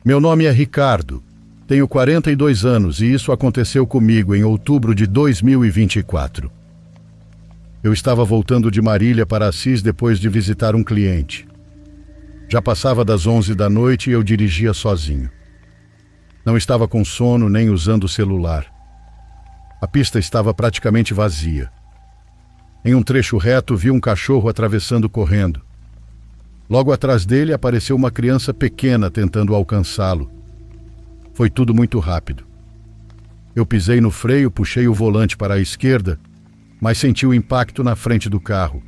Meu nome é Ricardo. Tenho 42 anos e isso aconteceu comigo em outubro de 2024. Eu estava voltando de Marília para Assis depois de visitar um cliente. Já passava das 11 da noite e eu dirigia sozinho. Não estava com sono nem usando o celular. A pista estava praticamente vazia. Em um trecho reto vi um cachorro atravessando correndo. Logo atrás dele apareceu uma criança pequena tentando alcançá-lo. Foi tudo muito rápido. Eu pisei no freio, puxei o volante para a esquerda, mas senti o impacto na frente do carro.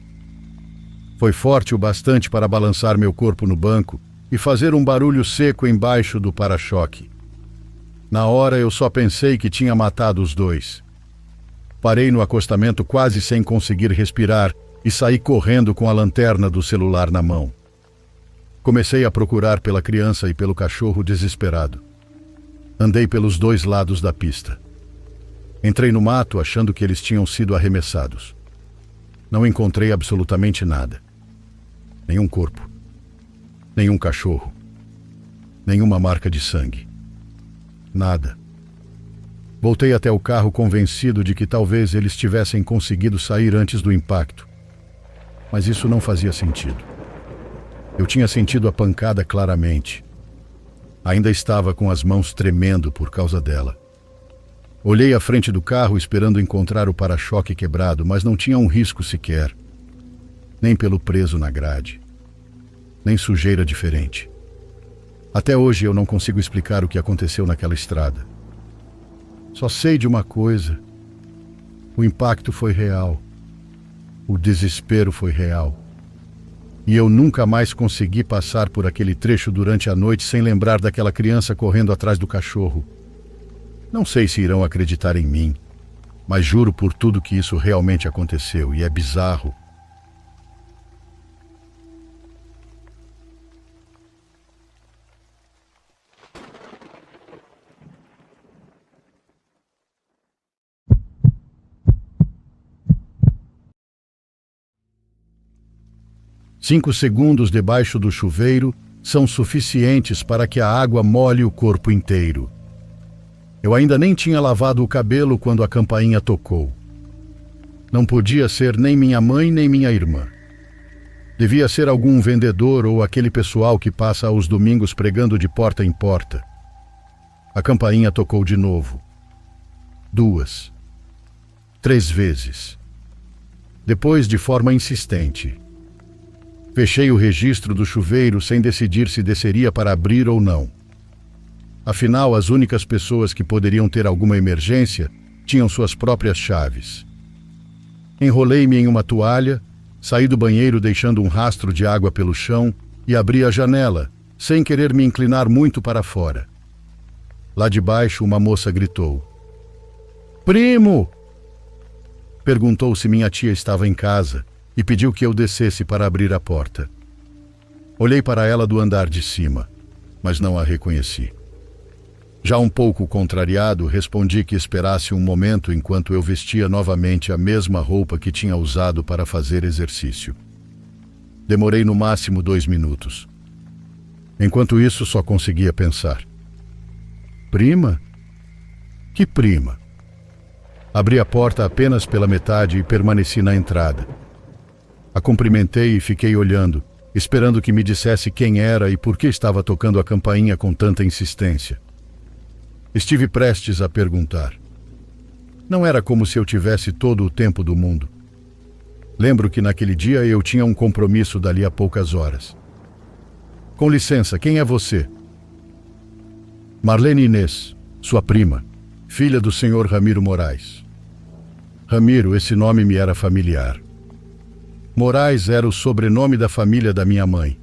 Foi forte o bastante para balançar meu corpo no banco e fazer um barulho seco embaixo do para-choque. Na hora eu só pensei que tinha matado os dois. Parei no acostamento quase sem conseguir respirar e saí correndo com a lanterna do celular na mão. Comecei a procurar pela criança e pelo cachorro desesperado. Andei pelos dois lados da pista. Entrei no mato achando que eles tinham sido arremessados. Não encontrei absolutamente nada. Nenhum corpo. Nenhum cachorro. Nenhuma marca de sangue. Nada. Voltei até o carro convencido de que talvez eles tivessem conseguido sair antes do impacto. Mas isso não fazia sentido. Eu tinha sentido a pancada claramente. Ainda estava com as mãos tremendo por causa dela. Olhei à frente do carro esperando encontrar o para-choque quebrado, mas não tinha um risco sequer. Nem pelo preso na grade. Nem sujeira diferente. Até hoje eu não consigo explicar o que aconteceu naquela estrada. Só sei de uma coisa. O impacto foi real. O desespero foi real. E eu nunca mais consegui passar por aquele trecho durante a noite sem lembrar daquela criança correndo atrás do cachorro. Não sei se irão acreditar em mim, mas juro por tudo que isso realmente aconteceu e é bizarro. Cinco segundos debaixo do chuveiro são suficientes para que a água molhe o corpo inteiro. Eu ainda nem tinha lavado o cabelo quando a campainha tocou. Não podia ser nem minha mãe nem minha irmã. Devia ser algum vendedor ou aquele pessoal que passa aos domingos pregando de porta em porta. A campainha tocou de novo. 2. 3 vezes. Depois, de forma insistente. Fechei o registro do chuveiro sem decidir se desceria para abrir ou não. Afinal, as únicas pessoas que poderiam ter alguma emergência tinham suas próprias chaves. Enrolei-me em uma toalha, saí do banheiro deixando um rastro de água pelo chão e abri a janela, sem querer me inclinar muito para fora. Lá de baixo, uma moça gritou. "Primo!" Perguntou se minha tia estava em casa e pediu que eu descesse para abrir a porta. Olhei para ela do andar de cima, mas não a reconheci. Já um pouco contrariado, respondi que esperasse um momento enquanto eu vestia novamente a mesma roupa que tinha usado para fazer exercício. Demorei no máximo 2 minutos. Enquanto isso, só conseguia pensar. Prima? Que prima? Abri a porta apenas pela metade e permaneci na entrada. A cumprimentei e fiquei olhando, esperando que me dissesse quem era e por que estava tocando a campainha com tanta insistência. Estive prestes a perguntar. Não era como se eu tivesse todo o tempo do mundo. Lembro que naquele dia eu tinha um compromisso dali a poucas horas. Com licença, quem é você? Marlene Inês, sua prima, filha do senhor Ramiro Moraes. Ramiro, esse nome me era familiar. Moraes era o sobrenome da família da minha mãe.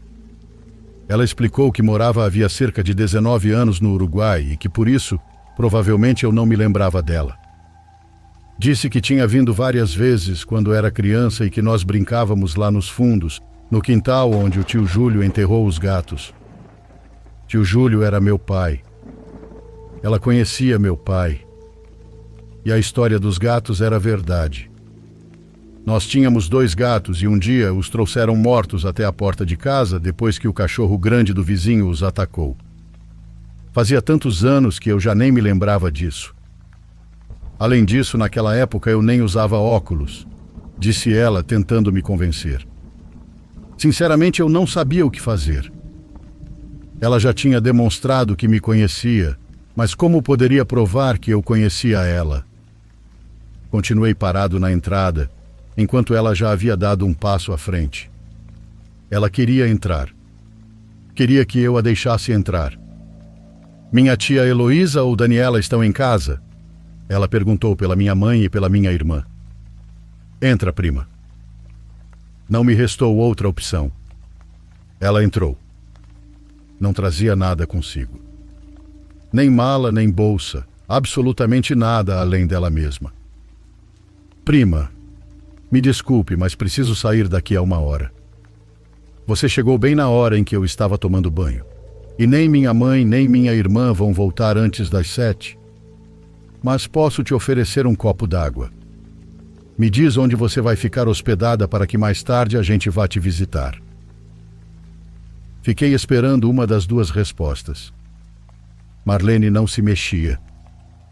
Ela explicou que morava havia cerca de 19 anos no Uruguai e que por isso, provavelmente eu não me lembrava dela. Disse que tinha vindo várias vezes quando era criança e que nós brincávamos lá nos fundos, no quintal onde o tio Júlio enterrou os gatos. Tio Júlio era meu pai. Ela conhecia meu pai. E a história dos gatos era verdade. Nós tínhamos 2 gatos e um dia os trouxeram mortos até a porta de casa depois que o cachorro grande do vizinho os atacou. Fazia tantos anos que eu já nem me lembrava disso. Além disso, naquela época eu nem usava óculos, disse ela, tentando me convencer. Sinceramente, eu não sabia o que fazer. Ela já tinha demonstrado que me conhecia, mas como poderia provar que eu conhecia ela? Continuei parado na entrada, enquanto ela já havia dado um passo à frente. Ela queria entrar. Queria que eu a deixasse entrar. Minha tia Heloísa ou Daniela estão em casa? Ela perguntou pela minha mãe e pela minha irmã. Entra, prima. Não me restou outra opção. Ela entrou. Não trazia nada consigo. Nem mala, nem bolsa. Absolutamente nada além dela mesma. Prima, me desculpe, mas preciso sair daqui a 1 hora. Você chegou bem na hora em que eu estava tomando banho. E nem minha mãe nem minha irmã vão voltar antes das 7. Mas posso te oferecer um copo d'água. Me diz onde você vai ficar hospedada para que mais tarde a gente vá te visitar. Fiquei esperando uma das duas respostas. Marlene não se mexia.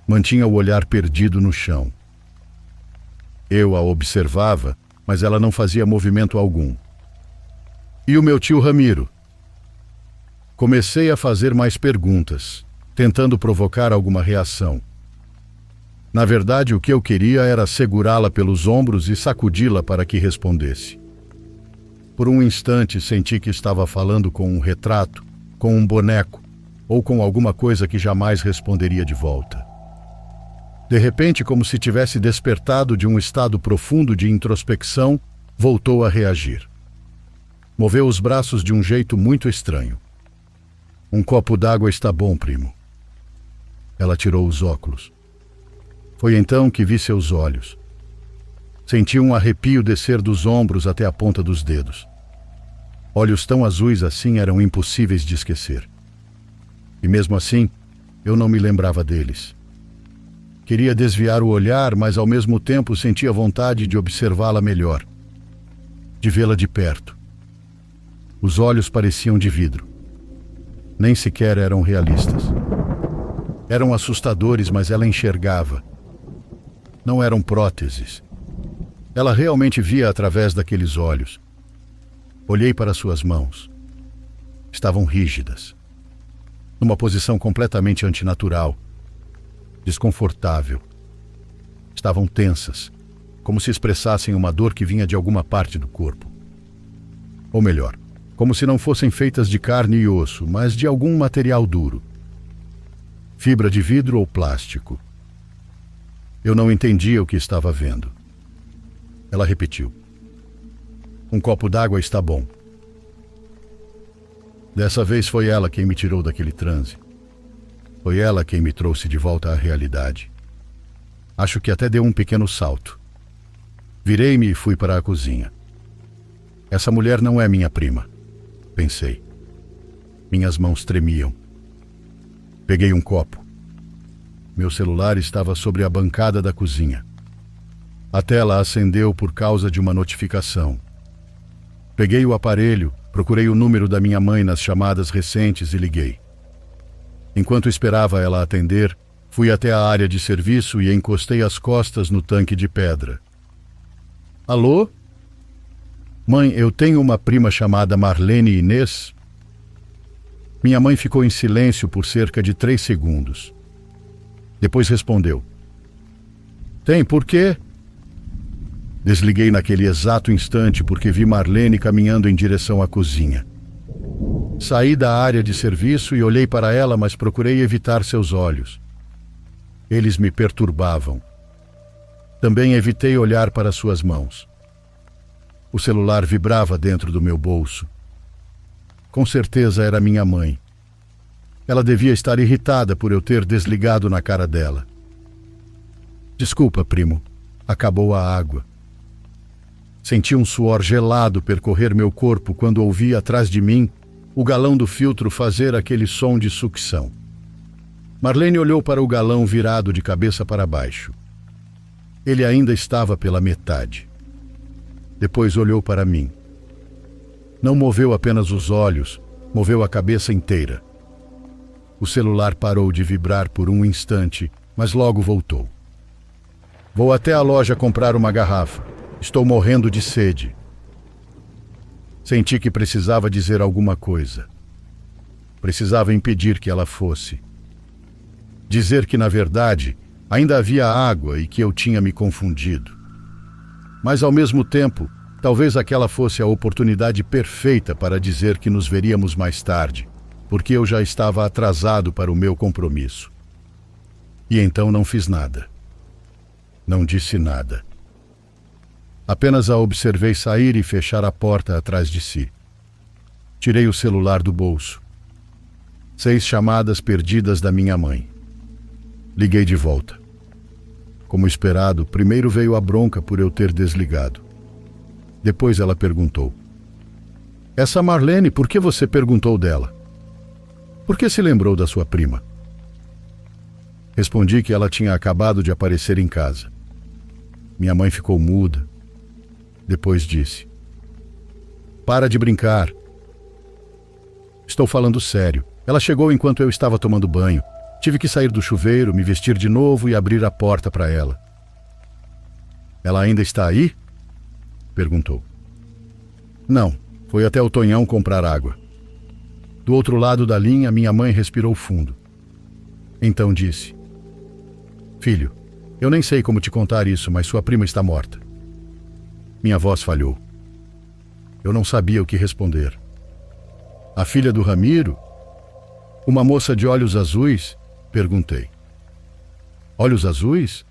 Mantinha o olhar perdido no chão. Eu a observava, mas ela não fazia movimento algum. E o meu tio Ramiro? Comecei a fazer mais perguntas, tentando provocar alguma reação. Na verdade, o que eu queria era segurá-la pelos ombros e sacudi-la para que respondesse. Por um instante senti que estava falando com um retrato, com um boneco, ou com alguma coisa que jamais responderia de volta. De repente, como se tivesse despertado de um estado profundo de introspecção, voltou a reagir. Moveu os braços de um jeito muito estranho. Um copo d'água está bom, primo. Ela tirou os óculos. Foi então que vi seus olhos. Senti um arrepio descer dos ombros até a ponta dos dedos. Olhos tão azuis assim eram impossíveis de esquecer. E mesmo assim, eu não me lembrava deles. Queria desviar o olhar, mas ao mesmo tempo sentia vontade de observá-la melhor, de vê-la de perto. Os olhos pareciam de vidro. Nem sequer eram realistas. Eram assustadores, mas ela enxergava. Não eram próteses. Ela realmente via através daqueles olhos. Olhei para suas mãos. Estavam rígidas. Numa posição completamente antinatural. Desconfortável. Estavam tensas, como se expressassem uma dor que vinha de alguma parte do corpo. Ou melhor, como se não fossem feitas de carne e osso, mas de algum material duro. Fibra de vidro ou plástico. Eu não entendia o que estava vendo. Ela repetiu. Um copo d'água está bom. Dessa vez foi ela quem me tirou daquele transe. Foi ela quem me trouxe de volta à realidade. Acho que até deu um pequeno salto. Virei-me e fui para a cozinha. Essa mulher não é minha prima, pensei. Minhas mãos tremiam. Peguei um copo. Meu celular estava sobre a bancada da cozinha. A tela acendeu por causa de uma notificação. Peguei o aparelho, procurei o número da minha mãe nas chamadas recentes e liguei. Enquanto esperava ela atender, fui até a área de serviço e encostei as costas no tanque de pedra. Alô? Mãe, eu tenho uma prima chamada Marlene Inês. Minha mãe ficou em silêncio por cerca de 3 segundos. Depois respondeu. Tem, por quê? Desliguei naquele exato instante porque vi Marlene caminhando em direção à cozinha. Saí da área de serviço e olhei para ela, mas procurei evitar seus olhos. Eles me perturbavam. Também evitei olhar para suas mãos. O celular vibrava dentro do meu bolso. Com certeza era minha mãe. Ela devia estar irritada por eu ter desligado na cara dela. Desculpa, primo. Acabou a água. Senti um suor gelado percorrer meu corpo quando ouvi atrás de mim o galão do filtro fazer aquele som de sucção. Marlene olhou para o galão virado de cabeça para baixo. Ele ainda estava pela metade. Depois olhou para mim. Não moveu apenas os olhos, moveu a cabeça inteira. O celular parou de vibrar por um instante, mas logo voltou. Vou até a loja comprar uma garrafa. Estou morrendo de sede. Senti que precisava dizer alguma coisa. Precisava impedir que ela fosse. Dizer que, na verdade, ainda havia água e que eu tinha me confundido. Mas, ao mesmo tempo, talvez aquela fosse a oportunidade perfeita para dizer que nos veríamos mais tarde, porque eu já estava atrasado para o meu compromisso. E então não fiz nada. Não disse nada. Apenas a observei sair e fechar a porta atrás de si. Tirei o celular do bolso. 6 chamadas perdidas da minha mãe. Liguei de volta. Como esperado, primeiro veio a bronca por eu ter desligado. Depois ela perguntou: "Essa Marlene, por que você perguntou dela? Por que se lembrou da sua prima?" Respondi que ela tinha acabado de aparecer em casa. Minha mãe ficou muda. Depois disse: "Para de brincar. Estou falando sério. Ela chegou enquanto eu estava tomando banho. Tive que sair do chuveiro, me vestir de novo e abrir a porta para ela." "Ela ainda está aí?" perguntou. "Não, foi até o Tonhão comprar água." Do outro lado da linha, minha mãe respirou fundo. Então disse: "Filho, eu nem sei como te contar isso, mas sua prima está morta." Minha voz falhou. Eu não sabia o que responder. "A filha do Ramiro? Uma moça de olhos azuis?" perguntei. "Olhos azuis?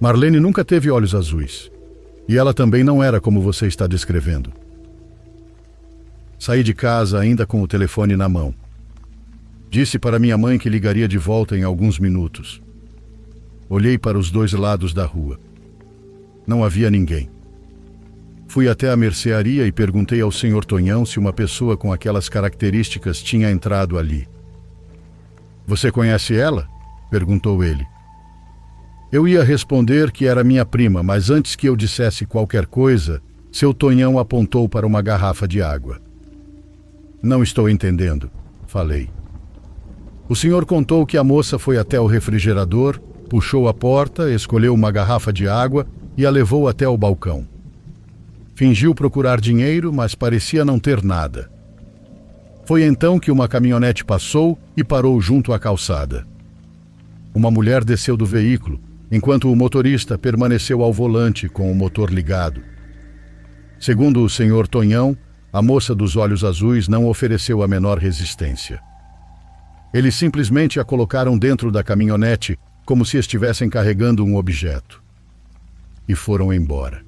Marlene nunca teve olhos azuis. E ela também não era como você está descrevendo." Saí de casa ainda com o telefone na mão. Disse para minha mãe que ligaria de volta em alguns minutos. Olhei para os 2 lados da rua. Não havia ninguém. Fui até a mercearia e perguntei ao Sr. Tonhão se uma pessoa com aquelas características tinha entrado ali. "Você conhece ela?" perguntou ele. Eu ia responder que era minha prima, mas antes que eu dissesse qualquer coisa, seu Tonhão apontou para uma garrafa de água. "Não estou entendendo", falei. O senhor contou que a moça foi até o refrigerador, puxou a porta, escolheu uma garrafa de água e a levou até o balcão. Fingiu procurar dinheiro, mas parecia não ter nada. Foi então que uma caminhonete passou e parou junto à calçada. Uma mulher desceu do veículo, enquanto o motorista permaneceu ao volante com o motor ligado. Segundo o senhor Tonhão, a moça dos olhos azuis não ofereceu a menor resistência. Eles simplesmente a colocaram dentro da caminhonete como se estivessem carregando um objeto. E foram embora.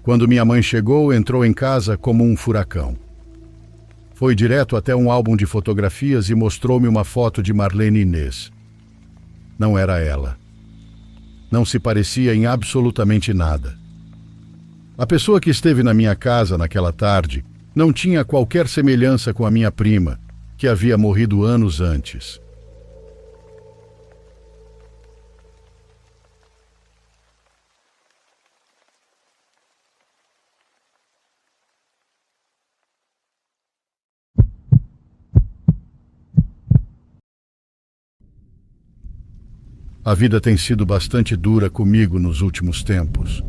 Quando minha mãe chegou, entrou em casa como um furacão. Foi direto até um álbum de fotografias e mostrou-me uma foto de Marlene Inês. Não era ela. Não se parecia em absolutamente nada. A pessoa que esteve na minha casa naquela tarde não tinha qualquer semelhança com a minha prima, que havia morrido anos antes. A vida tem sido bastante dura comigo nos últimos tempos.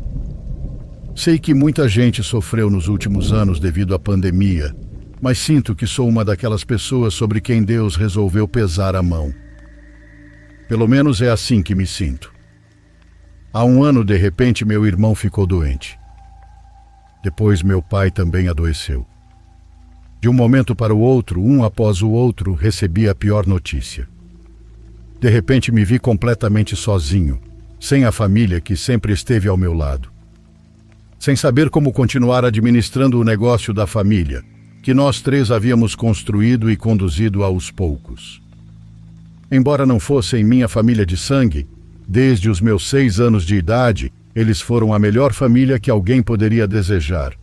Sei que muita gente sofreu nos últimos anos devido à pandemia, mas sinto que sou uma daquelas pessoas sobre quem Deus resolveu pesar a mão. Pelo menos é assim que me sinto. Há um ano, de repente, meu irmão ficou doente. Depois, meu pai também adoeceu. De um momento para o outro, um após o outro, recebi a pior notícia. De repente me vi completamente sozinho, sem a família que sempre esteve ao meu lado. Sem saber como continuar administrando o negócio da família, que nós 3 havíamos construído e conduzido aos poucos. Embora não fossem minha família de sangue, desde os meus 6 anos de idade, eles foram a melhor família que alguém poderia desejar.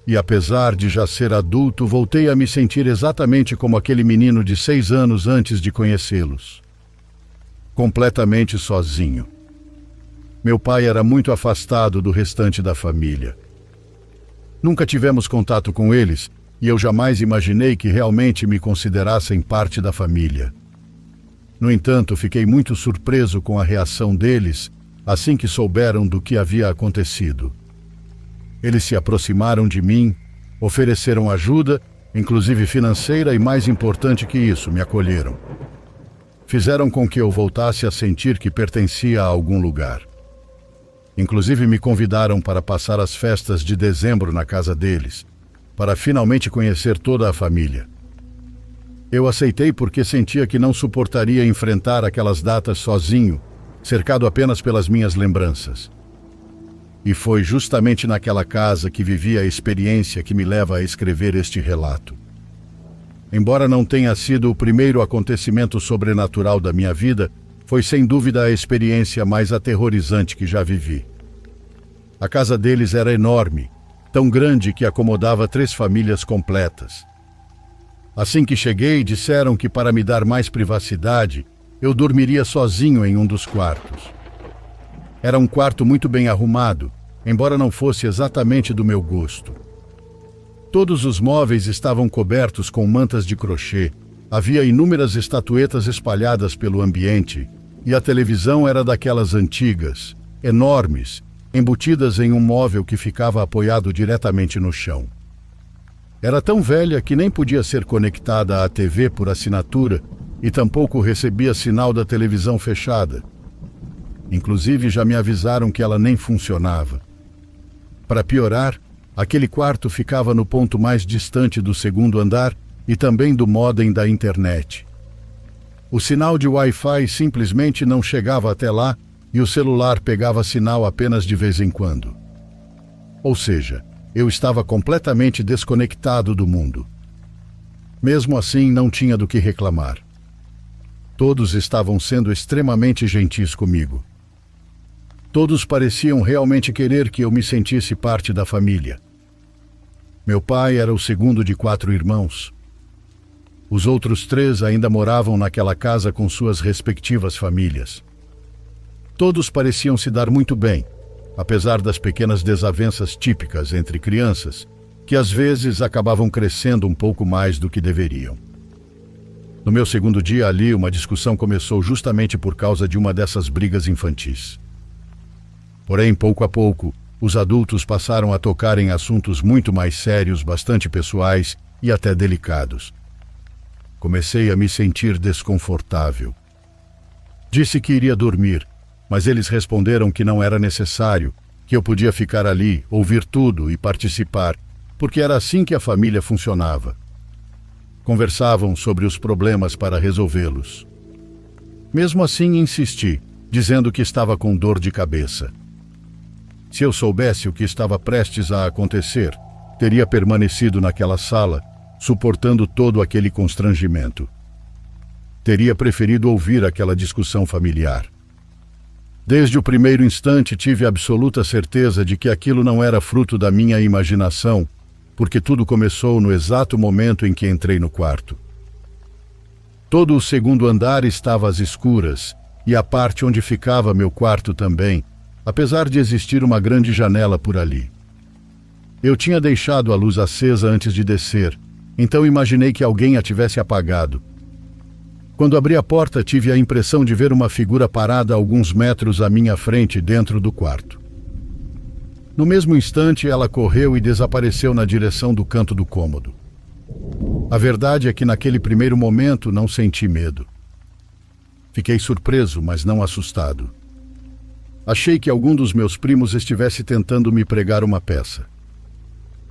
E apesar de já ser adulto, voltei a me sentir exatamente como aquele menino de 6 anos antes de conhecê-los. Completamente sozinho. Meu pai era muito afastado do restante da família. Nunca tivemos contato com eles, e eu jamais imaginei que realmente me considerassem parte da família. No entanto, fiquei muito surpreso com a reação deles assim que souberam do que havia acontecido. Eles se aproximaram de mim, ofereceram ajuda, inclusive financeira, e mais importante que isso, me acolheram. Fizeram com que eu voltasse a sentir que pertencia a algum lugar. Inclusive me convidaram para passar as festas de dezembro na casa deles, para finalmente conhecer toda a família. Eu aceitei porque sentia que não suportaria enfrentar aquelas datas sozinho, cercado apenas pelas minhas lembranças. E foi justamente naquela casa que vivi a experiência que me leva a escrever este relato. Embora não tenha sido o primeiro acontecimento sobrenatural da minha vida, foi sem dúvida a experiência mais aterrorizante que já vivi. A casa deles era enorme, tão grande que acomodava 3 famílias completas. Assim que cheguei, disseram que para me dar mais privacidade, eu dormiria sozinho em um dos quartos. Era um quarto muito bem arrumado, embora não fosse exatamente do meu gosto. Todos os móveis estavam cobertos com mantas de crochê, havia inúmeras estatuetas espalhadas pelo ambiente, e a televisão era daquelas antigas, enormes, embutidas em um móvel que ficava apoiado diretamente no chão. Era tão velha que nem podia ser conectada à TV por assinatura e tampouco recebia sinal da televisão fechada. Inclusive, já me avisaram que ela nem funcionava. Para piorar, aquele quarto ficava no ponto mais distante do 2º andar e também do módem da internet. O sinal de Wi-Fi simplesmente não chegava até lá e o celular pegava sinal apenas de vez em quando. Ou seja, eu estava completamente desconectado do mundo. Mesmo assim, não tinha do que reclamar. Todos estavam sendo extremamente gentis comigo. Todos pareciam realmente querer que eu me sentisse parte da família. Meu pai era o 2º de 4 irmãos. Os outros 3 ainda moravam naquela casa com suas respectivas famílias. Todos pareciam se dar muito bem, apesar das pequenas desavenças típicas entre crianças, que às vezes acabavam crescendo um pouco mais do que deveriam. No meu 2º dia ali, uma discussão começou justamente por causa de uma dessas brigas infantis. Porém, pouco a pouco, os adultos passaram a tocar em assuntos muito mais sérios, bastante pessoais e até delicados. Comecei a me sentir desconfortável. Disse que iria dormir, mas eles responderam que não era necessário, que eu podia ficar ali, ouvir tudo e participar, porque era assim que a família funcionava. Conversavam sobre os problemas para resolvê-los. Mesmo assim, insisti, dizendo que estava com dor de cabeça. Se eu soubesse o que estava prestes a acontecer, teria permanecido naquela sala, suportando todo aquele constrangimento. Teria preferido ouvir aquela discussão familiar. Desde o primeiro instante tive absoluta certeza de que aquilo não era fruto da minha imaginação, porque tudo começou no exato momento em que entrei no quarto. Todo o 2º andar estava às escuras, e a parte onde ficava meu quarto também, apesar de existir uma grande janela por ali. Eu tinha deixado a luz acesa antes de descer, então imaginei que alguém a tivesse apagado. Quando abri a porta, tive a impressão de ver uma figura parada a alguns metros à minha frente dentro do quarto. No mesmo instante, ela correu e desapareceu na direção do canto do cômodo. A verdade é que naquele primeiro momento não senti medo. Fiquei surpreso, mas não assustado. Achei que algum dos meus primos estivesse tentando me pregar uma peça.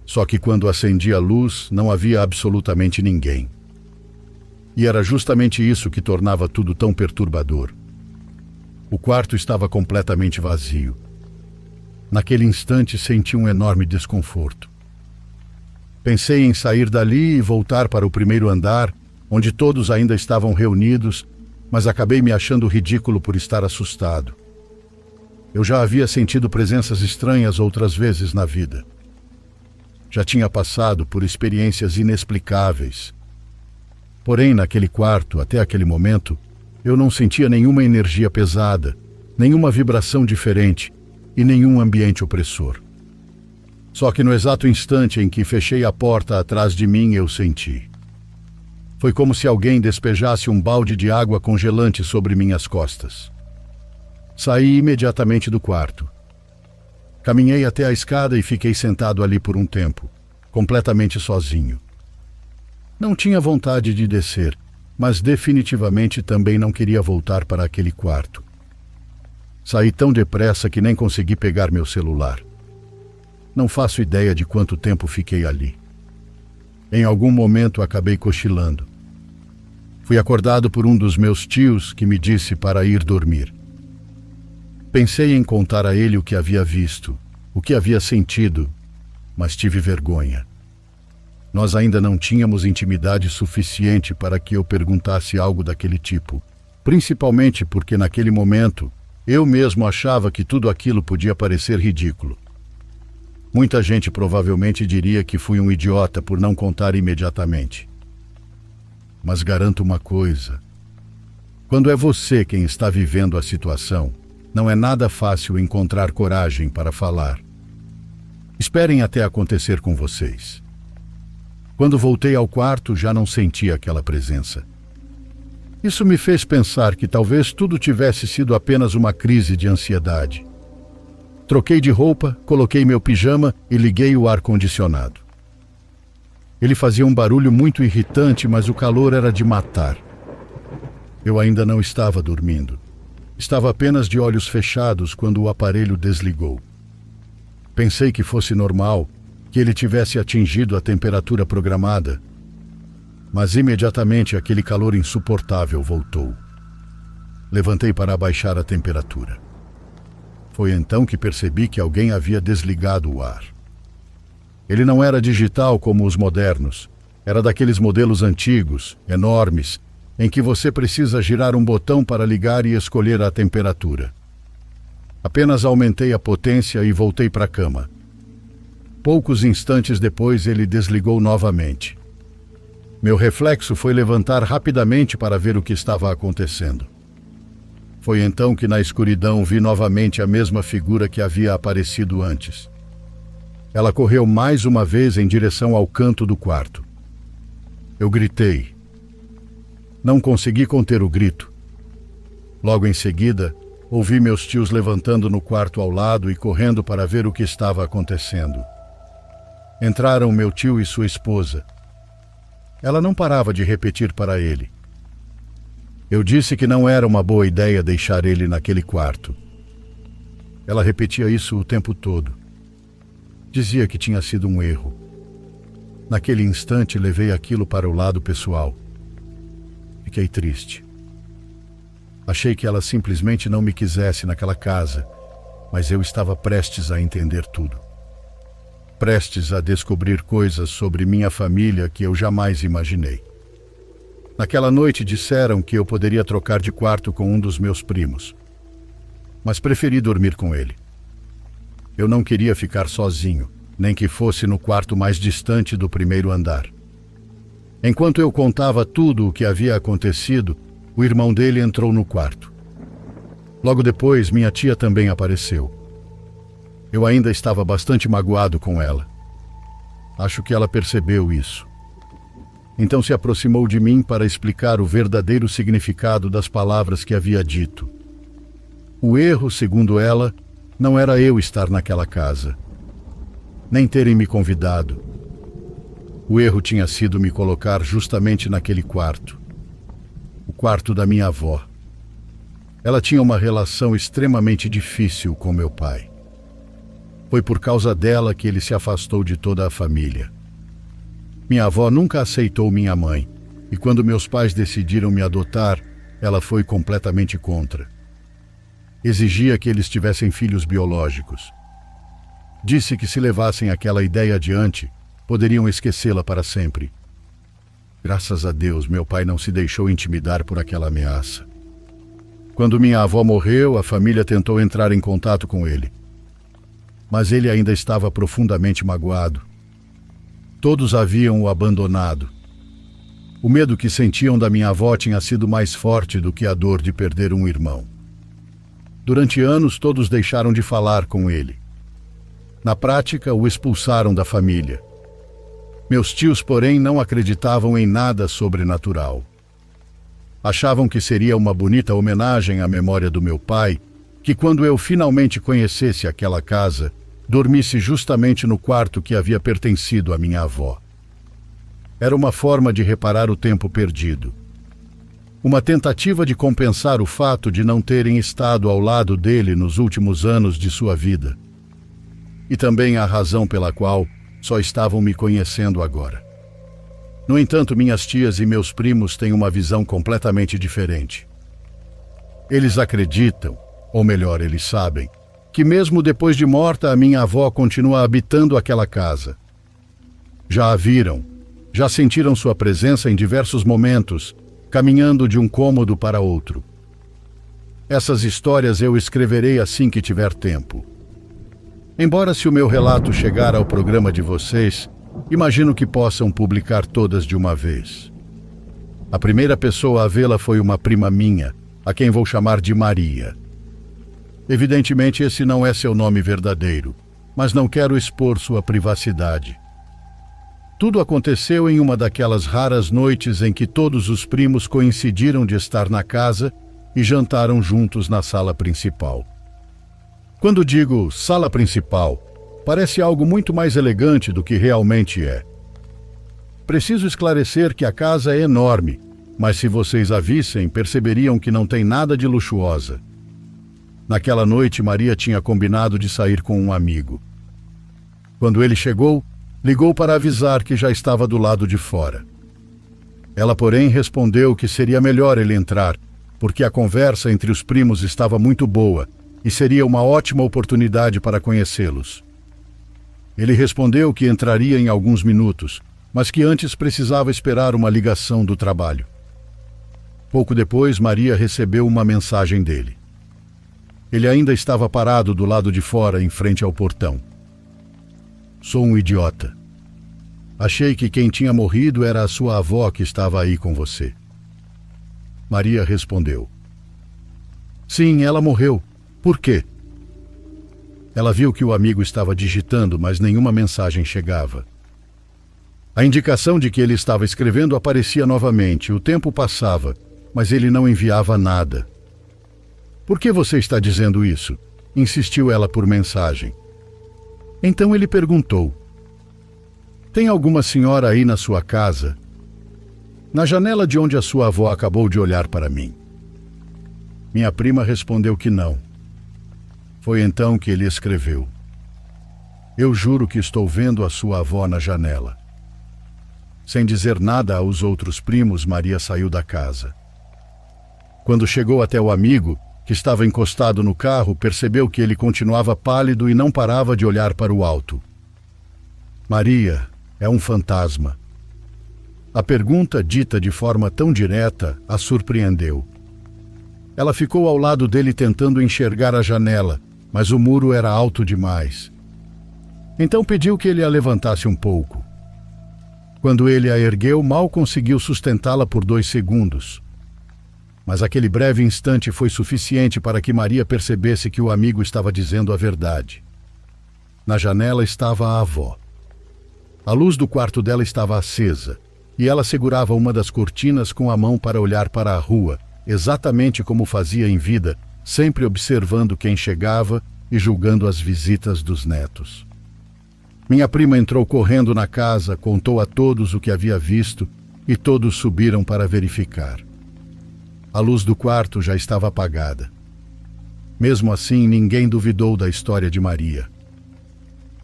Só que quando acendi a luz, não havia absolutamente ninguém. E era justamente isso que tornava tudo tão perturbador. O quarto estava completamente vazio. Naquele instante senti um enorme desconforto. Pensei em sair dali e voltar para o 1º andar, onde todos ainda estavam reunidos, mas acabei me achando ridículo por estar assustado. Eu já havia sentido presenças estranhas outras vezes na vida. Já tinha passado por experiências inexplicáveis. Porém, naquele quarto, até aquele momento, eu não sentia nenhuma energia pesada, nenhuma vibração diferente e nenhum ambiente opressor. Só que no exato instante em que fechei a porta atrás de mim, eu senti. Foi como se alguém despejasse um balde de água congelante sobre minhas costas. Saí imediatamente do quarto. Caminhei até a escada e fiquei sentado ali por um tempo, completamente sozinho. Não tinha vontade de descer, mas definitivamente também não queria voltar para aquele quarto. Saí tão depressa que nem consegui pegar meu celular. Não faço ideia de quanto tempo fiquei ali. Em algum momento acabei cochilando. Fui acordado por um dos meus tios que me disse para ir dormir. Pensei em contar a ele o que havia visto, o que havia sentido, mas tive vergonha. Nós ainda não tínhamos intimidade suficiente para que eu perguntasse algo daquele tipo, principalmente porque naquele momento eu mesmo achava que tudo aquilo podia parecer ridículo. Muita gente provavelmente diria que fui um idiota por não contar imediatamente. Mas garanto uma coisa: quando é você quem está vivendo a situação, não é nada fácil encontrar coragem para falar. Esperem até acontecer com vocês. Quando voltei ao quarto, já não sentia aquela presença. Isso me fez pensar que talvez tudo tivesse sido apenas uma crise de ansiedade. Troquei de roupa, coloquei meu pijama e liguei o ar-condicionado. Ele fazia um barulho muito irritante, mas o calor era de matar. Eu ainda não estava dormindo. Estava apenas de olhos fechados quando o aparelho desligou. Pensei que fosse normal, que ele tivesse atingido a temperatura programada, mas imediatamente aquele calor insuportável voltou. Levantei para abaixar a temperatura. Foi então que percebi que alguém havia desligado o ar. Ele não era digital como os modernos, era daqueles modelos antigos, enormes, em que você precisa girar um botão para ligar e escolher a temperatura. Apenas aumentei a potência e voltei para a cama. Poucos instantes depois ele desligou novamente. Meu reflexo foi levantar rapidamente para ver o que estava acontecendo. Foi então que na escuridão vi novamente a mesma figura que havia aparecido antes. Ela correu mais uma vez em direção ao canto do quarto. Eu gritei. Não consegui conter o grito. Logo em seguida, ouvi meus tios levantando no quarto ao lado e correndo para ver o que estava acontecendo. Entraram meu tio e sua esposa. Ela não parava de repetir para ele. Eu disse que não era uma boa ideia deixar ele naquele quarto. Ela repetia isso o tempo todo. Dizia que tinha sido um erro. Naquele instante, levei aquilo para o lado pessoal. Fiquei triste. Achei que ela simplesmente não me quisesse naquela casa, mas eu estava prestes a entender tudo. Prestes a descobrir coisas sobre minha família que eu jamais imaginei. Naquela noite disseram que eu poderia trocar de quarto com um dos meus primos, mas preferi dormir com ele. Eu não queria ficar sozinho, nem que fosse no quarto mais distante do primeiro andar. Enquanto eu contava tudo o que havia acontecido, o irmão dele entrou no quarto. Logo depois, minha tia também apareceu. Eu ainda estava bastante magoado com ela. Acho que ela percebeu isso. Então se aproximou de mim para explicar o verdadeiro significado das palavras que havia dito. O erro, segundo ela, não era eu estar naquela casa, nem terem me convidado. O erro tinha sido me colocar justamente naquele quarto, o quarto da minha avó. Ela tinha uma relação extremamente difícil com meu pai. Foi por causa dela que ele se afastou de toda a família. Minha avó nunca aceitou minha mãe, e quando meus pais decidiram me adotar, ela foi completamente contra. Exigia que eles tivessem filhos biológicos. Disse que se levassem aquela ideia adiante, poderiam esquecê-la para sempre. Graças a Deus, meu pai não se deixou intimidar por aquela ameaça. Quando minha avó morreu, a família tentou entrar em contato com ele. Mas ele ainda estava profundamente magoado. Todos haviam o abandonado. O medo que sentiam da minha avó tinha sido mais forte do que a dor de perder um irmão. Durante anos, todos deixaram de falar com ele. Na prática, o expulsaram da família. Meus tios, porém, não acreditavam em nada sobrenatural. Achavam que seria uma bonita homenagem à memória do meu pai, que quando eu finalmente conhecesse aquela casa, dormisse justamente no quarto que havia pertencido à minha avó. Era uma forma de reparar o tempo perdido. Uma tentativa de compensar o fato de não terem estado ao lado dele nos últimos anos de sua vida. E também a razão pela qual só estavam me conhecendo agora. No entanto, minhas tias e meus primos têm uma visão completamente diferente. Eles acreditam, ou melhor, eles sabem, que mesmo depois de morta, a minha avó continua habitando aquela casa. Já a viram, já sentiram sua presença em diversos momentos, caminhando de um cômodo para outro. Essas histórias eu escreverei assim que tiver tempo. Embora, se o meu relato chegar ao programa de vocês, imagino que possam publicar todas de uma vez. A primeira pessoa a vê-la foi uma prima minha, a quem vou chamar de Maria. Evidentemente, esse não é seu nome verdadeiro, mas não quero expor sua privacidade. Tudo aconteceu em uma daquelas raras noites em que todos os primos coincidiram de estar na casa e jantaram juntos na sala principal. Quando digo sala principal, parece algo muito mais elegante do que realmente é. Preciso esclarecer que a casa é enorme, mas se vocês a vissem, perceberiam que não tem nada de luxuosa. Naquela noite, Maria tinha combinado de sair com um amigo. Quando ele chegou, ligou para avisar que já estava do lado de fora. Ela, porém, respondeu que seria melhor ele entrar, porque a conversa entre os primos estava muito boa e seria uma ótima oportunidade para conhecê-los. Ele respondeu que entraria em alguns minutos, mas que antes precisava esperar uma ligação do trabalho. Pouco depois, Maria recebeu uma mensagem dele. Ele ainda estava parado do lado de fora, em frente ao portão. Sou um idiota. Achei que quem tinha morrido era a sua avó que estava aí com você. Maria respondeu. Sim, ela morreu. Por quê? Ela viu que o amigo estava digitando, mas nenhuma mensagem chegava. A indicação de que ele estava escrevendo aparecia novamente. O tempo passava, mas ele não enviava nada. Por que você está dizendo isso? Insistiu ela por mensagem. Então ele perguntou. Tem alguma senhora aí na sua casa? Na janela de onde a sua avó acabou de olhar para mim. Minha prima respondeu que não. Foi então que ele escreveu. Eu juro que estou vendo a sua avó na janela. Sem dizer nada aos outros primos, Maria saiu da casa. Quando chegou até o amigo, que estava encostado no carro, percebeu que ele continuava pálido e não parava de olhar para o alto. Maria, é um fantasma. A pergunta, dita de forma tão direta, a surpreendeu. Ela ficou ao lado dele tentando enxergar a janela, mas o muro era alto demais. Então pediu que ele a levantasse um pouco. Quando ele a ergueu, mal conseguiu sustentá-la por 2 segundos. Mas aquele breve instante foi suficiente para que Maria percebesse que o amigo estava dizendo a verdade. Na janela estava a avó. A luz do quarto dela estava acesa, e ela segurava uma das cortinas com a mão para olhar para a rua, exatamente como fazia em vida, sempre observando quem chegava e julgando as visitas dos netos. Minha prima entrou correndo na casa, contou a todos o que havia visto e todos subiram para verificar. A luz do quarto já estava apagada. Mesmo assim, ninguém duvidou da história de Maria.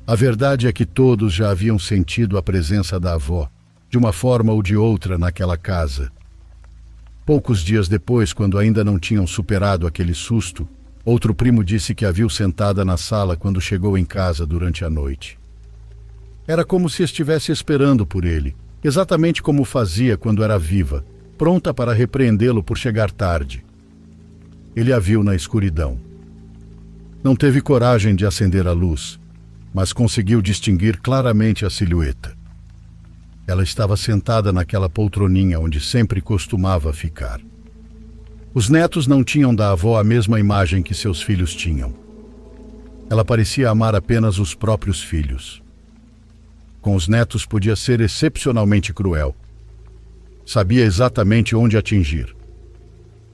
A verdade é que todos já haviam sentido a presença da avó, de uma forma ou de outra, naquela casa. Poucos dias depois, quando ainda não tinham superado aquele susto, outro primo disse que a viu sentada na sala quando chegou em casa durante a noite. Era como se estivesse esperando por ele, exatamente como fazia quando era viva, pronta para repreendê-lo por chegar tarde. Ele a viu na escuridão. Não teve coragem de acender a luz, mas conseguiu distinguir claramente a silhueta. Ela estava sentada naquela poltroninha onde sempre costumava ficar. Os netos não tinham da avó a mesma imagem que seus filhos tinham. Ela parecia amar apenas os próprios filhos. Com os netos podia ser excepcionalmente cruel. Sabia exatamente onde atingir.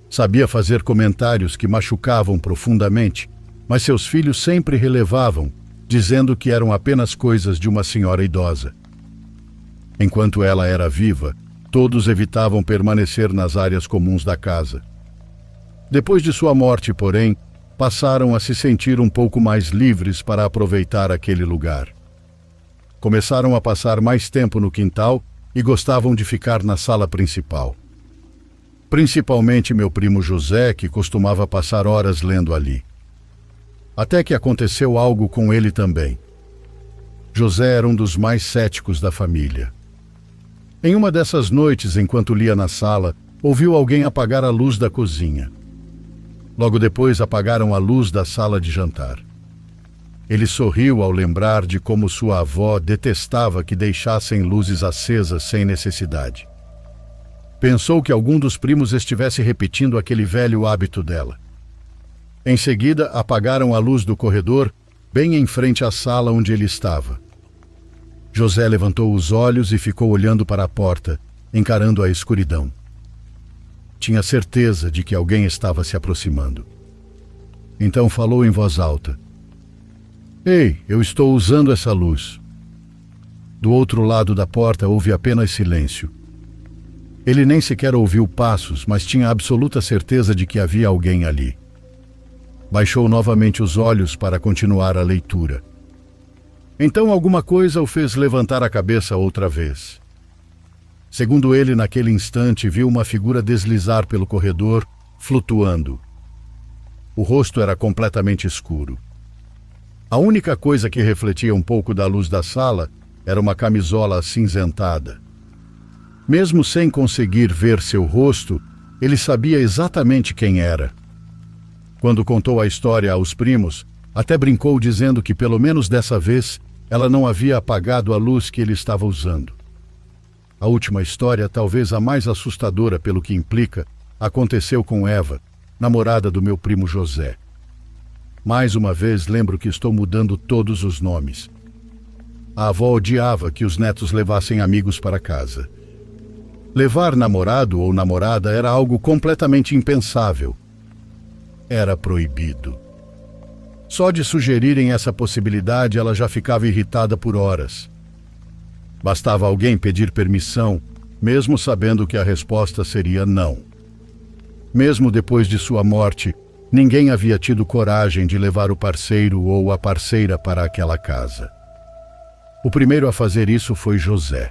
Sabia fazer comentários que machucavam profundamente, mas seus filhos sempre relevavam, dizendo que eram apenas coisas de uma senhora idosa. Enquanto ela era viva, todos evitavam permanecer nas áreas comuns da casa. Depois de sua morte, porém, passaram a se sentir um pouco mais livres para aproveitar aquele lugar. Começaram a passar mais tempo no quintal e gostavam de ficar na sala principal. Principalmente meu primo José, que costumava passar horas lendo ali. Até que aconteceu algo com ele também. José era um dos mais céticos da família. Em uma dessas noites, enquanto lia na sala, ouviu alguém apagar a luz da cozinha. Logo depois apagaram a luz da sala de jantar. Ele sorriu ao lembrar de como sua avó detestava que deixassem luzes acesas sem necessidade. Pensou que algum dos primos estivesse repetindo aquele velho hábito dela. Em seguida, apagaram a luz do corredor, bem em frente à sala onde ele estava. José levantou os olhos e ficou olhando para a porta, encarando a escuridão. Tinha certeza de que alguém estava se aproximando. Então falou em voz alta: "Ei, eu estou usando essa luz." Do outro lado da porta houve apenas silêncio. Ele nem sequer ouviu passos, mas tinha absoluta certeza de que havia alguém ali. Baixou novamente os olhos para continuar a leitura. Então alguma coisa o fez levantar a cabeça outra vez. Segundo ele, naquele instante, viu uma figura deslizar pelo corredor, flutuando. O rosto era completamente escuro. A única coisa que refletia um pouco da luz da sala era uma camisola acinzentada. Mesmo sem conseguir ver seu rosto, ele sabia exatamente quem era. Quando contou a história aos primos, até brincou dizendo que pelo menos dessa vez ela não havia apagado a luz que ele estava usando. A última história, talvez a mais assustadora pelo que implica, aconteceu com Eva, namorada do meu primo José. Mais uma vez lembro que estou mudando todos os nomes. A avó odiava que os netos levassem amigos para casa. Levar namorado ou namorada era algo completamente impensável. Era proibido. Só de sugerirem essa possibilidade ela já ficava irritada por horas. Bastava alguém pedir permissão, mesmo sabendo que a resposta seria não. Mesmo depois de sua morte, ninguém havia tido coragem de levar o parceiro ou a parceira para aquela casa. O primeiro a fazer isso foi José.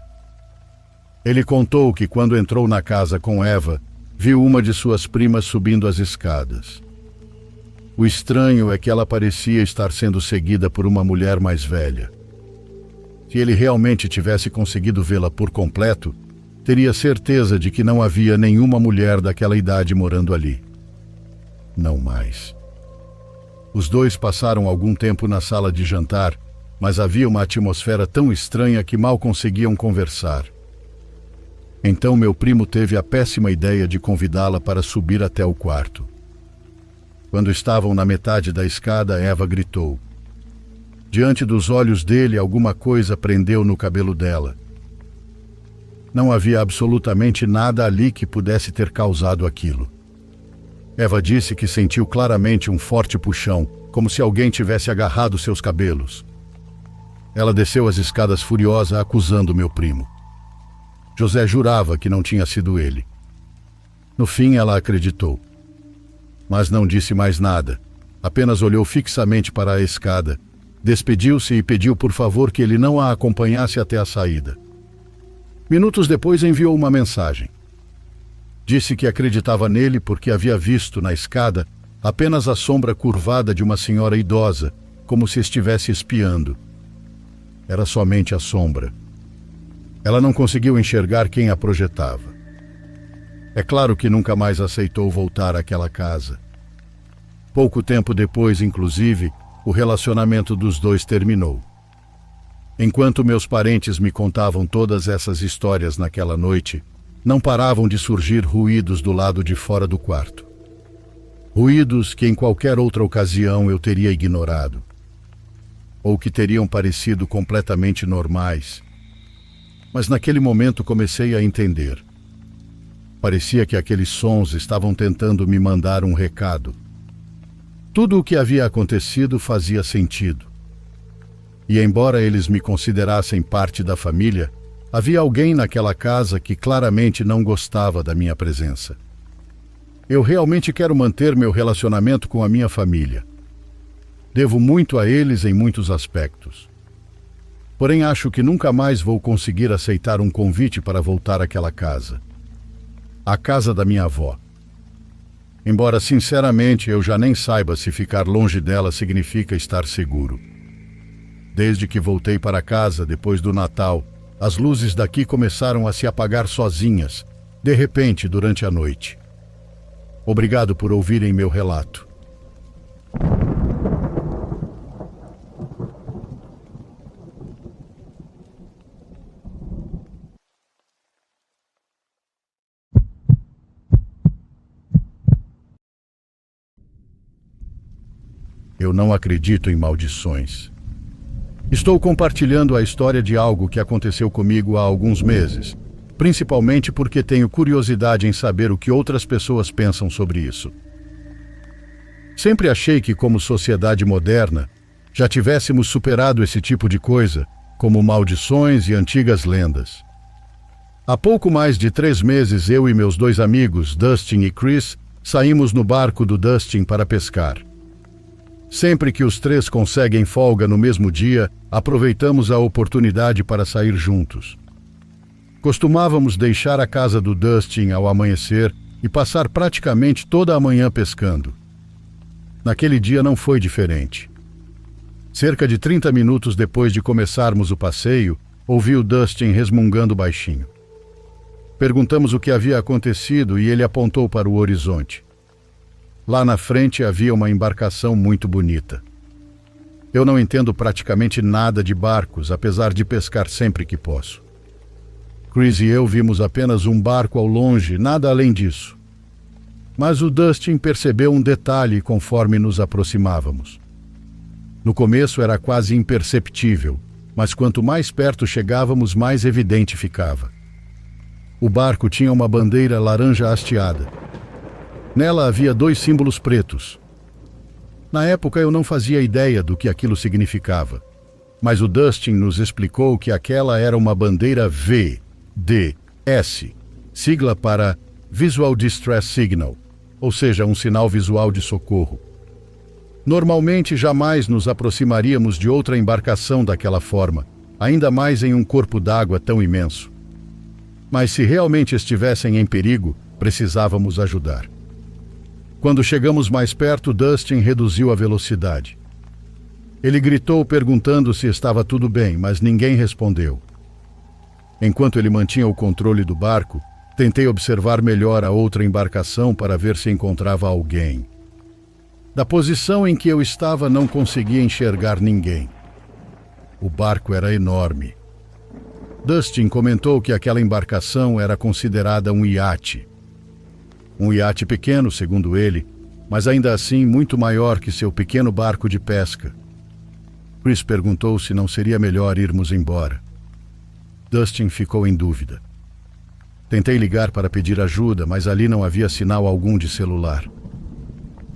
Ele contou que quando entrou na casa com Eva, viu uma de suas primas subindo as escadas. O estranho é que ela parecia estar sendo seguida por uma mulher mais velha. Se ele realmente tivesse conseguido vê-la por completo, teria certeza de que não havia nenhuma mulher daquela idade morando ali. Não mais. Os dois passaram algum tempo na sala de jantar, mas havia uma atmosfera tão estranha que mal conseguiam conversar. Então meu primo teve a péssima ideia de convidá-la para subir até o quarto. Quando estavam na metade da escada, Eva gritou. Diante dos olhos dele, alguma coisa prendeu no cabelo dela. Não havia absolutamente nada ali que pudesse ter causado aquilo. Eva disse que sentiu claramente um forte puxão, como se alguém tivesse agarrado seus cabelos. Ela desceu as escadas furiosa, acusando meu primo. José jurava que não tinha sido ele. No fim, ela acreditou. Mas não disse mais nada, apenas olhou fixamente para a escada, despediu-se e pediu por favor que ele não a acompanhasse até a saída. Minutos depois enviou uma mensagem. Disse que acreditava nele porque havia visto na escada apenas a sombra curvada de uma senhora idosa, como se estivesse espiando. Era somente a sombra. Ela não conseguiu enxergar quem a projetava. É claro que nunca mais aceitou voltar àquela casa. Pouco tempo depois, inclusive, o relacionamento dos dois terminou. Enquanto meus parentes me contavam todas essas histórias naquela noite, não paravam de surgir ruídos do lado de fora do quarto. Ruídos que em qualquer outra ocasião eu teria ignorado. ou que teriam parecido completamente normais. Mas naquele momento comecei a entender. Parecia que aqueles sons estavam tentando me mandar um recado. Tudo o que havia acontecido fazia sentido. E embora eles me considerassem parte da família, havia alguém naquela casa que claramente não gostava da minha presença. Eu realmente quero manter meu relacionamento com a minha família. Devo muito a eles em muitos aspectos. Porém, acho que nunca mais vou conseguir aceitar um convite para voltar àquela casa. A casa da minha avó. Embora, sinceramente, eu já nem saiba se ficar longe dela significa estar seguro. Desde que voltei para casa depois do Natal, as luzes daqui começaram a se apagar sozinhas, de repente, durante a noite. Obrigado por ouvirem meu relato. Eu não acredito em maldições. Estou compartilhando a história de algo que aconteceu comigo há alguns meses, principalmente porque tenho curiosidade em saber o que outras pessoas pensam sobre isso. Sempre achei que, como sociedade moderna, já tivéssemos superado esse tipo de coisa, como maldições e antigas lendas. Há pouco mais de 3 meses, eu e meus 2 amigos, Dustin e Chris, saímos no barco do Dustin para pescar. Sempre que os 3 conseguem folga no mesmo dia, aproveitamos a oportunidade para sair juntos. Costumávamos deixar a casa do Dustin ao amanhecer e passar praticamente toda a manhã pescando. Naquele dia não foi diferente. Cerca de 30 minutos depois de começarmos o passeio, ouvi o Dustin resmungando baixinho. Perguntamos o que havia acontecido e ele apontou para o horizonte. Lá na frente havia uma embarcação muito bonita. Eu não entendo praticamente nada de barcos, apesar de pescar sempre que posso. Chris e eu vimos apenas um barco ao longe, nada além disso. Mas o Dustin percebeu um detalhe conforme nos aproximávamos. No começo era quase imperceptível, mas quanto mais perto chegávamos, mais evidente ficava. O barco tinha uma bandeira laranja hasteada. Nela havia 2 símbolos pretos. Na época eu não fazia ideia do que aquilo significava, mas o Dustin nos explicou que aquela era uma bandeira VDS, sigla para Visual Distress Signal, ou seja, um sinal visual de socorro. Normalmente jamais nos aproximaríamos de outra embarcação daquela forma, ainda mais em um corpo d'água tão imenso. Mas se realmente estivessem em perigo, precisávamos ajudar. Quando chegamos mais perto, Dustin reduziu a velocidade. Ele gritou perguntando se estava tudo bem, mas ninguém respondeu. Enquanto ele mantinha o controle do barco, tentei observar melhor a outra embarcação para ver se encontrava alguém. Da posição em que eu estava, não conseguia enxergar ninguém. O barco era enorme. Dustin comentou que aquela embarcação era considerada um iate. Um iate pequeno, segundo ele, mas ainda assim muito maior que seu pequeno barco de pesca. Chris perguntou se não seria melhor irmos embora. Dustin ficou em dúvida. Tentei ligar para pedir ajuda, mas ali não havia sinal algum de celular.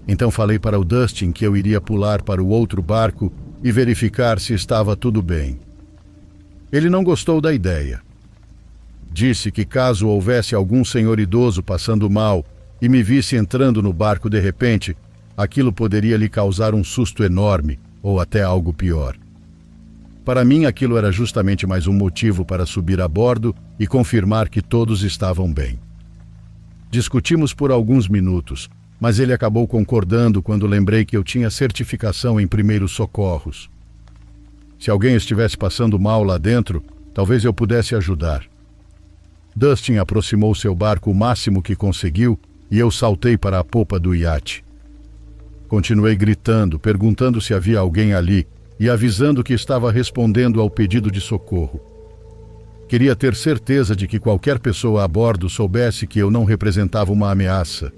Então falei para o Dustin que eu iria pular para o outro barco e verificar se estava tudo bem. Ele não gostou da ideia. Disse que caso houvesse algum senhor idoso passando mal e me visse entrando no barco de repente, aquilo poderia lhe causar um susto enorme ou até algo pior. Para mim, aquilo era justamente mais um motivo para subir a bordo e confirmar que todos estavam bem. Discutimos por alguns minutos, mas ele acabou concordando quando lembrei que eu tinha certificação em primeiros socorros. Se alguém estivesse passando mal lá dentro, talvez eu pudesse ajudar. Dustin aproximou seu barco o máximo que conseguiu e eu saltei para a popa do iate. Continuei gritando, perguntando se havia alguém ali e avisando que estava respondendo ao pedido de socorro. Queria ter certeza de que qualquer pessoa a bordo soubesse que eu não representava uma ameaça.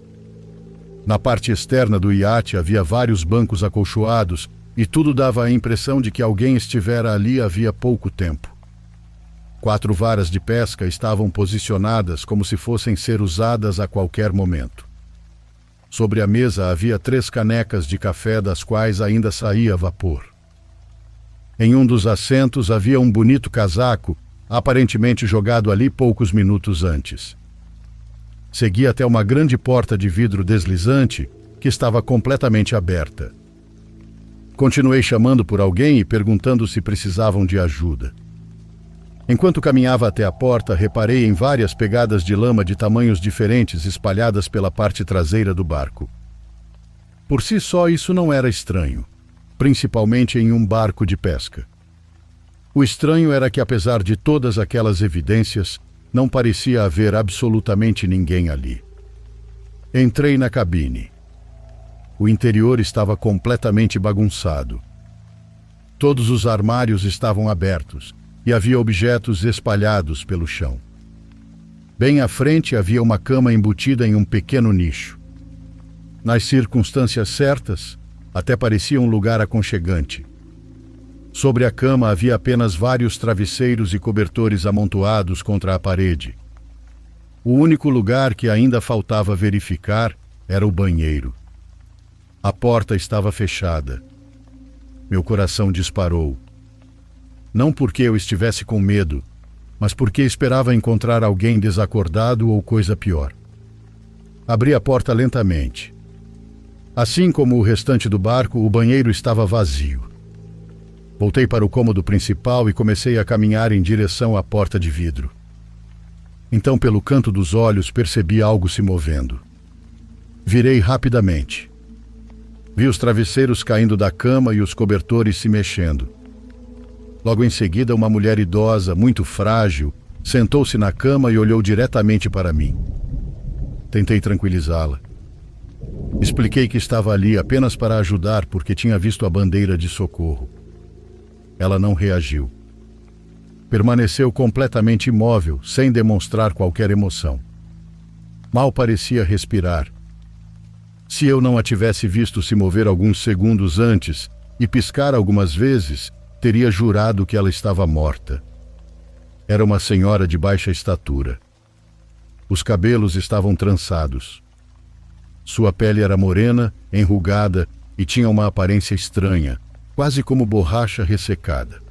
Na parte externa do iate havia vários bancos acolchoados e tudo dava a impressão de que alguém estivera ali havia pouco tempo. 4 varas de pesca estavam posicionadas como se fossem ser usadas a qualquer momento. Sobre a mesa havia 3 canecas de café das quais ainda saía vapor. Em um dos assentos havia um bonito casaco, aparentemente jogado ali poucos minutos antes. Segui até uma grande porta de vidro deslizante que estava completamente aberta. Continuei chamando por alguém e perguntando se precisavam de ajuda. Enquanto caminhava até a porta, reparei em várias pegadas de lama de tamanhos diferentes espalhadas pela parte traseira do barco. Por si só, isso não era estranho, principalmente em um barco de pesca. O estranho era que, apesar de todas aquelas evidências, não parecia haver absolutamente ninguém ali. Entrei na cabine. O interior estava completamente bagunçado. Todos os armários estavam abertos e havia objetos espalhados pelo chão. Bem à frente havia uma cama embutida em um pequeno nicho. Nas circunstâncias certas, até parecia um lugar aconchegante. Sobre a cama havia apenas vários travesseiros e cobertores amontoados contra a parede. O único lugar que ainda faltava verificar era o banheiro. A porta estava fechada. Meu coração disparou. Não porque eu estivesse com medo, mas porque esperava encontrar alguém desacordado ou coisa pior. Abri a porta lentamente. Assim como o restante do barco, o banheiro estava vazio. Voltei para o cômodo principal e comecei a caminhar em direção à porta de vidro. Então, pelo canto dos olhos, percebi algo se movendo. Virei rapidamente. Vi os travesseiros caindo da cama e os cobertores se mexendo. Logo em seguida, uma mulher idosa, muito frágil, sentou-se na cama e olhou diretamente para mim. Tentei tranquilizá-la. Expliquei que estava ali apenas para ajudar porque tinha visto a bandeira de socorro. Ela não reagiu. Permaneceu completamente imóvel, sem demonstrar qualquer emoção. Mal parecia respirar. Se eu não a tivesse visto se mover alguns segundos antes e piscar algumas vezes, teria jurado que ela estava morta. Era uma senhora de baixa estatura. Os cabelos estavam trançados. Sua pele era morena, enrugada e tinha uma aparência estranha, quase como borracha ressecada.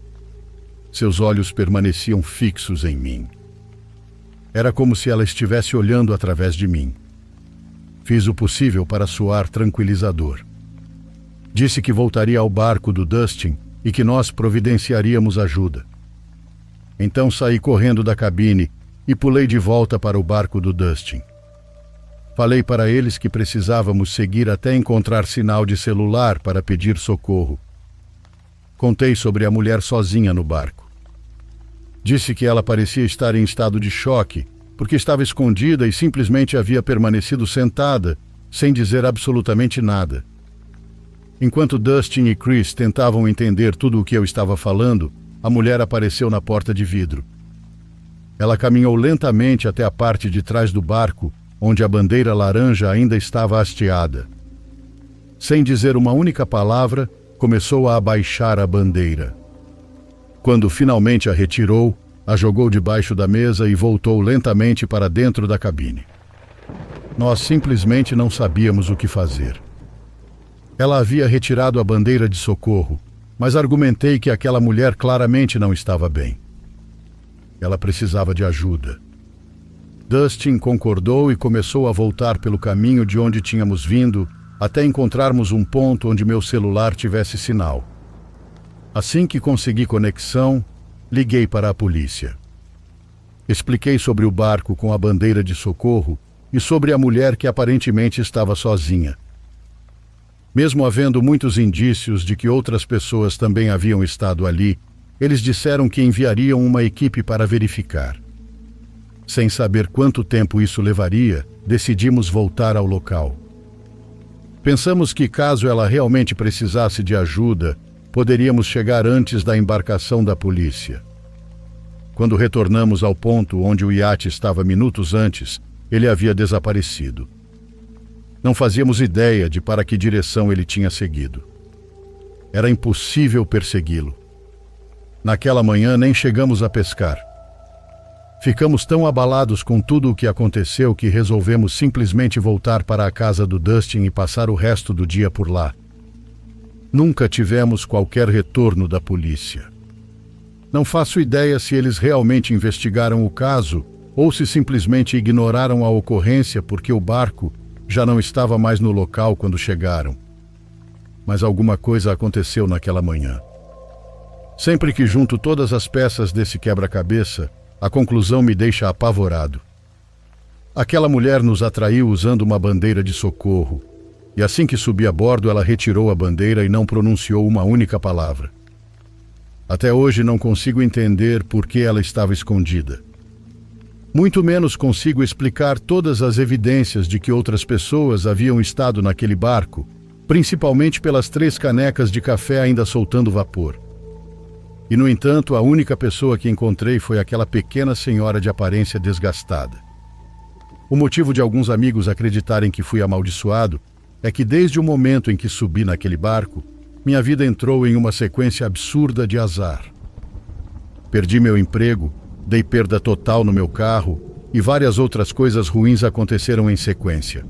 Seus olhos permaneciam fixos em mim. Era como se ela estivesse olhando através de mim. Fiz o possível para soar tranquilizador. Disse que voltaria ao barco do Dustin e que nós providenciaríamos ajuda. Então saí correndo da cabine e pulei de volta para o barco do Dustin. Falei para eles que precisávamos seguir até encontrar sinal de celular para pedir socorro. Contei sobre a mulher sozinha no barco. Disse que ela parecia estar em estado de choque, porque estava escondida e simplesmente havia permanecido sentada, sem dizer absolutamente nada. Enquanto Dustin e Chris tentavam entender tudo o que eu estava falando, a mulher apareceu na porta de vidro. Ela caminhou lentamente até a parte de trás do barco, onde a bandeira laranja ainda estava hasteada. Sem dizer uma única palavra, começou a abaixar a bandeira. Quando finalmente a retirou, a jogou debaixo da mesa e voltou lentamente para dentro da cabine. Nós simplesmente não sabíamos o que fazer. Ela havia retirado a bandeira de socorro, mas argumentei que aquela mulher claramente não estava bem. Ela precisava de ajuda. Dustin concordou e começou a voltar pelo caminho de onde tínhamos vindo, até encontrarmos um ponto onde meu celular tivesse sinal. Assim que consegui conexão, liguei para a polícia. Expliquei sobre o barco com a bandeira de socorro e sobre a mulher que aparentemente estava sozinha. Mesmo havendo muitos indícios de que outras pessoas também haviam estado ali, eles disseram que enviariam uma equipe para verificar. Sem saber quanto tempo isso levaria, decidimos voltar ao local. Pensamos que, caso ela realmente precisasse de ajuda, poderíamos chegar antes da embarcação da polícia. Quando retornamos ao ponto onde o iate estava minutos antes, ele havia desaparecido. Não fazíamos ideia de para que direção ele tinha seguido. Era impossível persegui-lo. Naquela manhã nem chegamos a pescar. Ficamos tão abalados com tudo o que aconteceu que resolvemos simplesmente voltar para a casa do Dustin e passar o resto do dia por lá. Nunca tivemos qualquer retorno da polícia. Não faço ideia se eles realmente investigaram o caso ou se simplesmente ignoraram a ocorrência porque o barco já não estava mais no local quando chegaram. Mas alguma coisa aconteceu naquela manhã. Sempre que junto todas as peças desse quebra-cabeça, a conclusão me deixa apavorado. Aquela mulher nos atraiu usando uma bandeira de socorro, e assim que subi a bordo, ela retirou a bandeira e não pronunciou uma única palavra. Até hoje não consigo entender por que ela estava escondida. Muito menos consigo explicar todas as evidências de que outras pessoas haviam estado naquele barco, principalmente pelas 3 canecas de café ainda soltando vapor. E, no entanto, a única pessoa que encontrei foi aquela pequena senhora de aparência desgastada. O motivo de alguns amigos acreditarem que fui amaldiçoado é que desde o momento em que subi naquele barco, minha vida entrou em uma sequência absurda de azar. Perdi meu emprego, dei perda total no meu carro e várias outras coisas ruins aconteceram em sequência.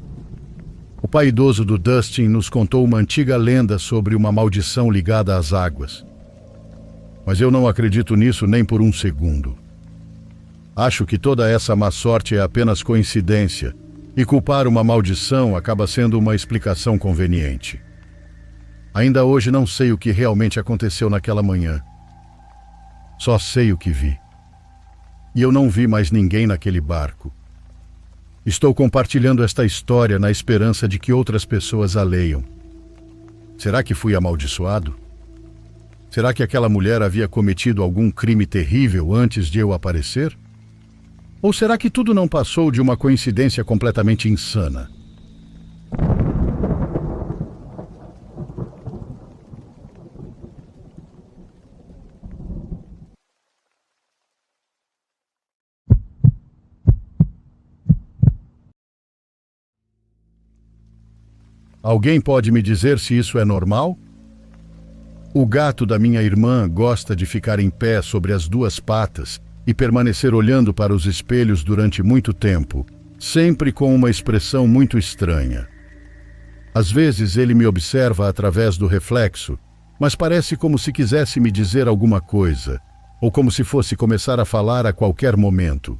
O pai idoso do Dustin nos contou uma antiga lenda sobre uma maldição ligada às águas. Mas eu não acredito nisso nem por um segundo. Acho que toda essa má sorte é apenas coincidência e culpar uma maldição acaba sendo uma explicação conveniente. Ainda hoje não sei o que realmente aconteceu naquela manhã. Só sei o que vi. E eu não vi mais ninguém naquele barco. Estou compartilhando esta história na esperança de que outras pessoas a leiam. Será que fui amaldiçoado? Será que aquela mulher havia cometido algum crime terrível antes de eu aparecer? Ou será que tudo não passou de uma coincidência completamente insana? Alguém pode me dizer se isso é normal? O gato da minha irmã gosta de ficar em pé sobre as 2 patas e permanecer olhando para os espelhos durante muito tempo, sempre com uma expressão muito estranha. Às vezes ele me observa através do reflexo, mas parece como se quisesse me dizer alguma coisa, ou como se fosse começar a falar a qualquer momento.